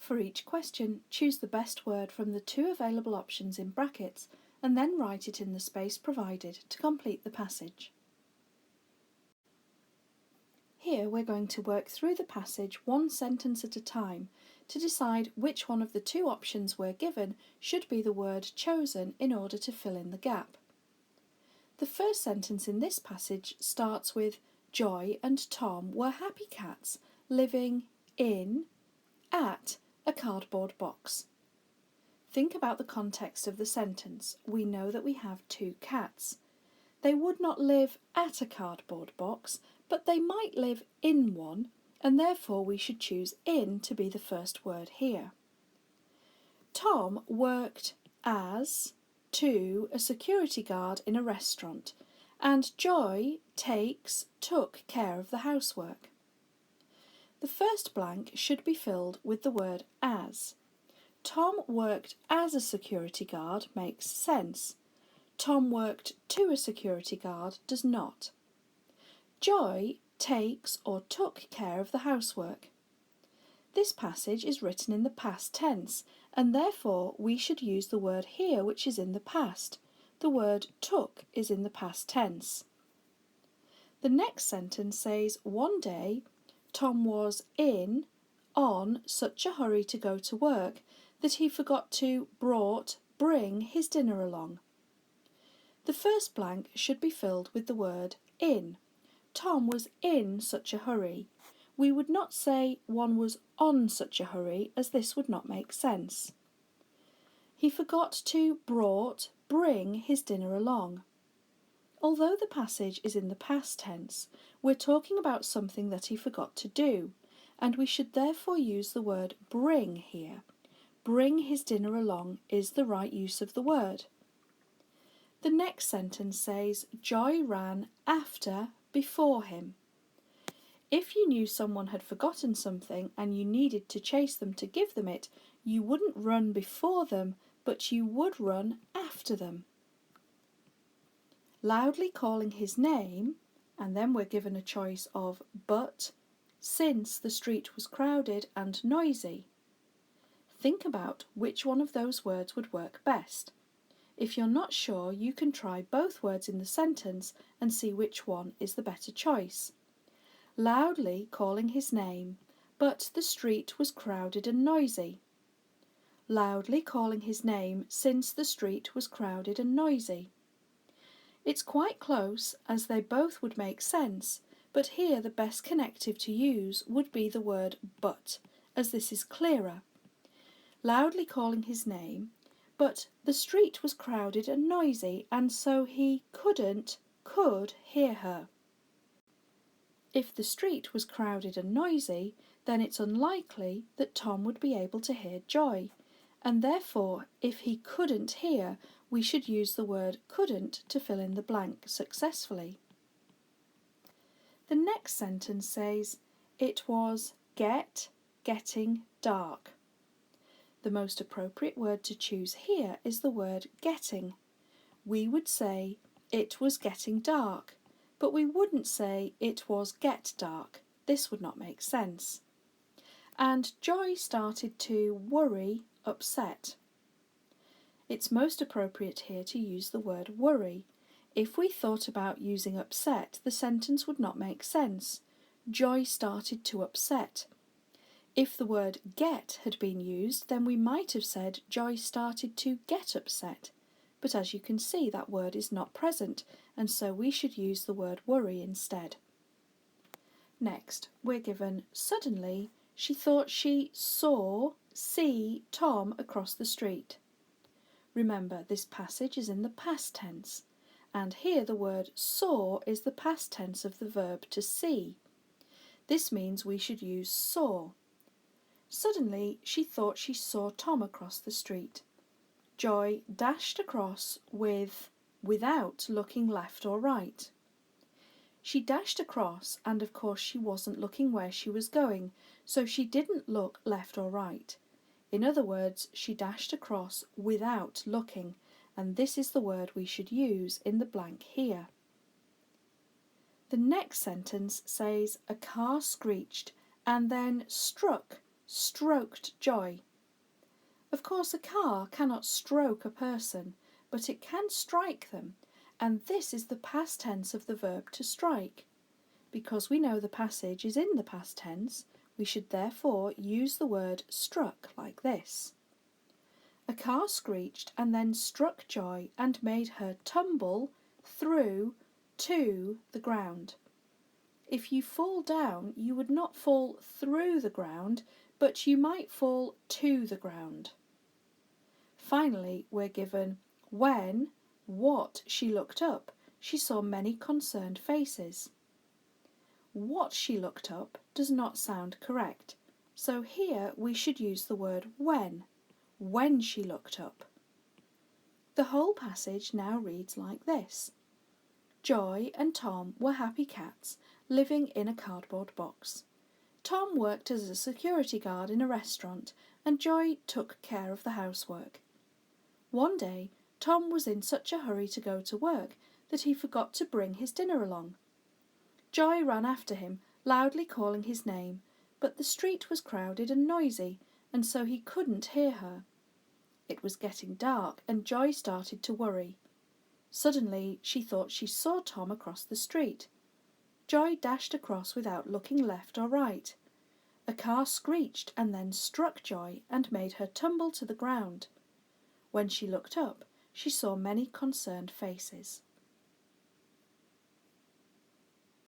For each question, choose the best word from the two available options in brackets and then write it in the space provided to complete the passage. Here we're going to work through the passage one sentence at a time to decide which one of the two options we're given should be the word chosen in order to fill in the gap. The first sentence in this passage starts with Joy and Tom were happy cats living at a cardboard box. Think about the context of the sentence. We know that we have two cats. They would not live at a cardboard box, but they might live in one, and therefore we should choose in to be the first word here. Tom worked as a security guard in a restaurant, and Joy took care of the housework. The first blank should be filled with the word as. Tom worked as a security guard makes sense. Tom worked to a security guard does not. Joy takes or took care of the housework. This passage is written in the past tense, and therefore we should use the word here which is in the past. The word took is in the past tense. The next sentence says, one day Tom was on such a hurry to go to work that he forgot to bring his dinner along. The first blank should be filled with the word in. Tom was in such a hurry. We would not say one was on such a hurry, as this would not make sense. He forgot to bring his dinner along. Although the passage is in the past tense, we're talking about something that he forgot to do, and we should therefore use the word bring here. Bring his dinner along is the right use of the word. The next sentence says, Joy ran before him. If you knew someone had forgotten something and you needed to chase them to give them it, you wouldn't run before them, but you would run after them. Loudly calling his name, and then we're given a choice of but, since the street was crowded and noisy. Think about which one of those words would work best. If you're not sure, you can try both words in the sentence and see which one is the better choice. Loudly calling his name, but the street was crowded and noisy. Loudly calling his name since the street was crowded and noisy. It's quite close, as they both would make sense, but here the best connective to use would be the word but, as this is clearer. Loudly calling his name, but the street was crowded and noisy, and so he could hear her. If the street was crowded and noisy, then it's unlikely that Tom would be able to hear Joy, and therefore, if he couldn't hear, we should use the word couldn't to fill in the blank successfully. The next sentence says, it was getting dark. The most appropriate word to choose here is the word getting. We would say it was getting dark, but we wouldn't say it was get dark. This would not make sense. And Joy started to upset. It's most appropriate here to use the word worry. If we thought about using upset, the sentence would not make sense. Joy started to upset. If the word get had been used, then we might have said Joy started to get upset. But as you can see, that word is not present, and so we should use the word worry instead. Next, we're given suddenly she thought she see Tom across the street. Remember, this passage is in the past tense, and here the word saw is the past tense of the verb to see. This means we should use saw. Suddenly, she thought she saw Tom across the street. Joy dashed across without looking left or right. She dashed across, and of course she wasn't looking where she was going, so she didn't look left or right. In other words, she dashed across without looking, and this is the word we should use in the blank here. The next sentence says, a car screeched and then struck stroked Joy. Of course, a car cannot stroke a person, but it can strike them, and this is the past tense of the verb to strike. Because we know the passage is in the past tense, we should therefore use the word struck like this. A car screeched and then struck Joy and made her tumble through to the ground. If you fall down, you would not fall through the ground, but you might fall to the ground. Finally, we're given when, what she looked up, she saw many concerned faces. What she looked up does not sound correct, so here we should use the word when she looked up. The whole passage now reads like this. Joy and Tom were happy cats living in a cardboard box. Tom worked as a security guard in a restaurant and Joy took care of the housework. One day, Tom was in such a hurry to go to work that he forgot to bring his dinner along. Joy ran after him, loudly calling his name, but the street was crowded and noisy, and so he couldn't hear her. It was getting dark, and Joy started to worry. Suddenly, she thought she saw Tom across the street. Joy dashed across without looking left or right. A car screeched and then struck Joy and made her tumble to the ground. When she looked up, she saw many concerned faces.